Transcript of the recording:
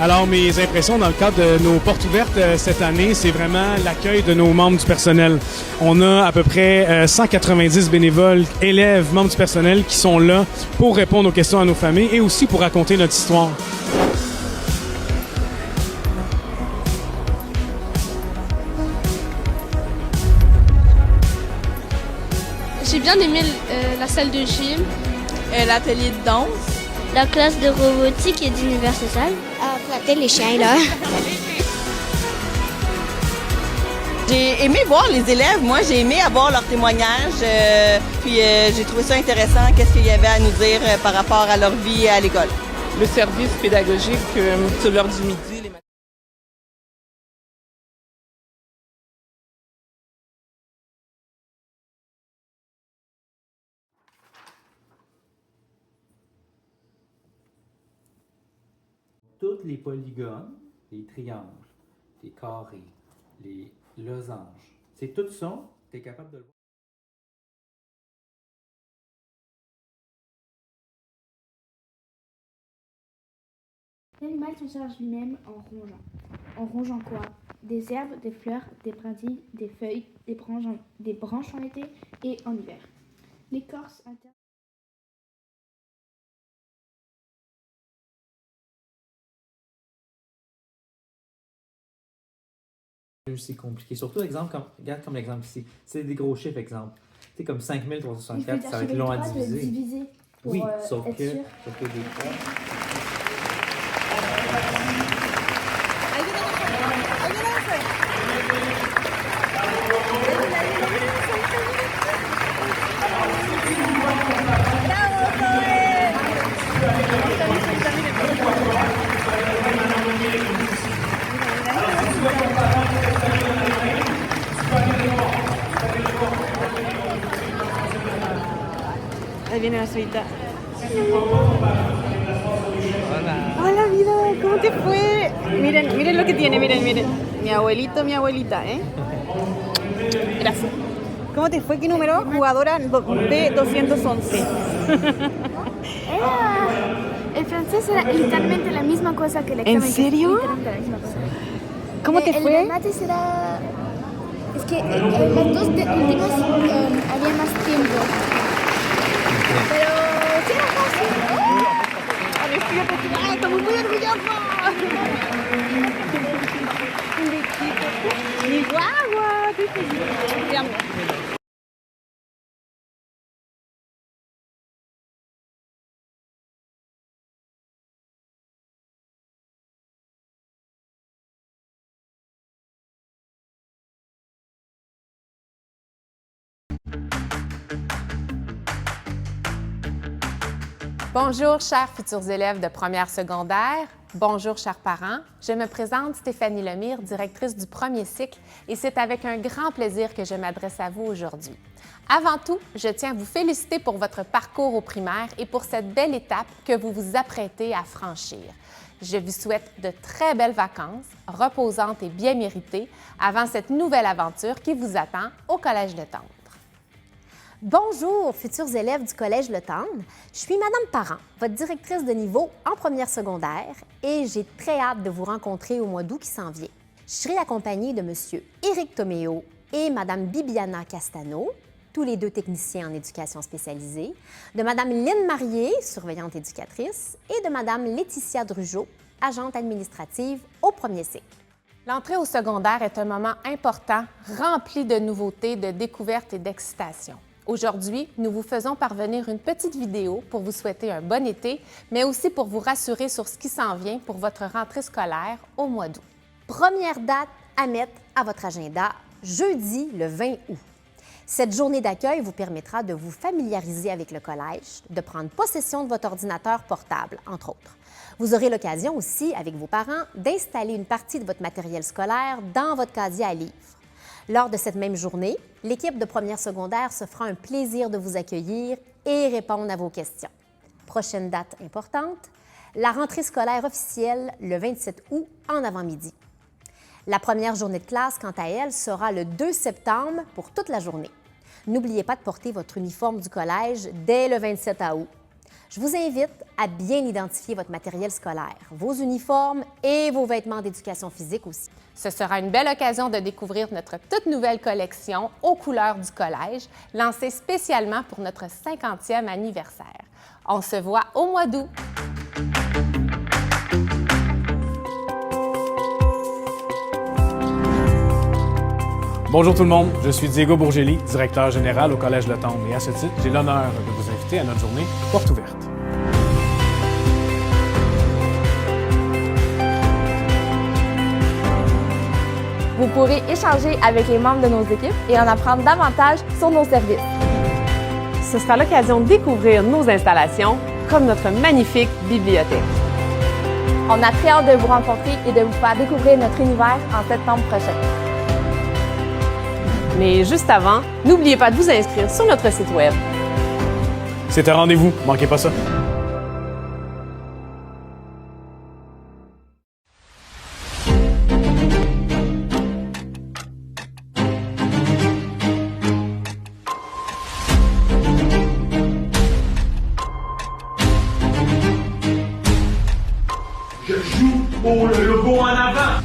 Alors, mes impressions dans le cadre de nos portes ouvertes cette année, c'est vraiment l'accueil de nos membres du personnel. On a à peu près 190 bénévoles, élèves, membres du personnel qui sont là pour répondre aux questions à nos familles et aussi pour raconter notre histoire. J'ai bien aimé la salle de gym, l'atelier de danse, la classe de robotique et d'univers social. Flatter les chiens, là. J'ai aimé voir les élèves. Moi, j'ai aimé avoir leurs témoignages. Puis j'ai trouvé ça intéressant, qu'est-ce qu'il y avait à nous dire par rapport à leur vie à l'école. Le service pédagogique sur l'heure du midi. Tous les polygones, les triangles, les carrés, les losanges, c'est tout ça, tu es capable de le voir. L'animal s'en charge lui-même en rongeant. En rongeant quoi? Des herbes, des fleurs, des brindilles, des feuilles, des branches en été et en hiver. L'écorce interne. C'est compliqué. Surtout, exemple, regarde comme l'exemple ici. C'est des gros chiffres, exemple. Tu sais, comme 5364, ça va être long à diviser. Oui, sauf que des fois... Ahí viene la suita. Hola. Hola, vida, ¿cómo te fue? Miren, miren lo que tiene, miren, miren. Mi abuelito, mi abuelita, ¿eh? Gracias. ¿Cómo te fue? ¿Qué número? Jugadora B211. El francés era literalmente la misma cosa que el examen. ¿En serio? Literalmente la misma cosa. ¿Cómo te fue? El mates era... Es que las dos últimas había más tiempo. Pero sí era fácil. ¡Estamos muy orgullosos! ¡Mi guagua! Te amo. Bonjour, chers futurs élèves de première secondaire. Bonjour, chers parents. Je me présente Stéphanie Lemire, directrice du premier cycle, et c'est avec un grand plaisir que je m'adresse à vous aujourd'hui. Avant tout, je tiens à vous féliciter pour votre parcours au primaire et pour cette belle étape que vous vous apprêtez à franchir. Je vous souhaite de très belles vacances, reposantes et bien méritées, avant cette nouvelle aventure qui vous attend au Collège Le Tendre. Bonjour, futurs élèves du Collège Le Tendre. Je suis Madame Parent, votre directrice de niveau en première secondaire, et j'ai très hâte de vous rencontrer au mois d'août qui s'en vient. Je serai accompagnée de Monsieur Éric Toméo et Madame Bibiana Castano, tous les deux techniciens en éducation spécialisée, de Madame Lynne Marié, surveillante éducatrice, et de Madame Laetitia Drugeau, agente administrative au premier cycle. L'entrée au secondaire est un moment important, rempli de nouveautés, de découvertes et d'excitation. Aujourd'hui, nous vous faisons parvenir une petite vidéo pour vous souhaiter un bon été, mais aussi pour vous rassurer sur ce qui s'en vient pour votre rentrée scolaire au mois d'août. Première date à mettre à votre agenda, jeudi le 20 août. Cette journée d'accueil vous permettra de vous familiariser avec le collège, de prendre possession de votre ordinateur portable, entre autres. Vous aurez l'occasion aussi, avec vos parents, d'installer une partie de votre matériel scolaire dans votre casier à livres. Lors de cette même journée, l'équipe de première secondaire se fera un plaisir de vous accueillir et répondre à vos questions. Prochaine date importante, la rentrée scolaire officielle le 27 août en avant-midi. La première journée de classe, quant à elle, sera le 2 septembre pour toute la journée. N'oubliez pas de porter votre uniforme du collège dès le 27 août. Je vous invite à bien identifier votre matériel scolaire, vos uniformes et vos vêtements d'éducation physique aussi. Ce sera une belle occasion de découvrir notre toute nouvelle collection aux couleurs du collège, lancée spécialement pour notre 50e anniversaire. On se voit au mois d'août. Bonjour tout le monde, je suis Diego Bourgeli, directeur général au Collège Le Temple et à ce titre, j'ai l'honneur de vous inviter à notre journée Porte ouverte. Vous pourrez échanger avec les membres de nos équipes et en apprendre davantage sur nos services. Ce sera l'occasion de découvrir nos installations, comme notre magnifique bibliothèque. On a très hâte de vous rencontrer et de vous faire découvrir notre univers en septembre prochain. Mais juste avant, n'oubliez pas de vous inscrire sur notre site Web. C'est un rendez-vous, manquez pas ça. Je joue pour le logo en avant.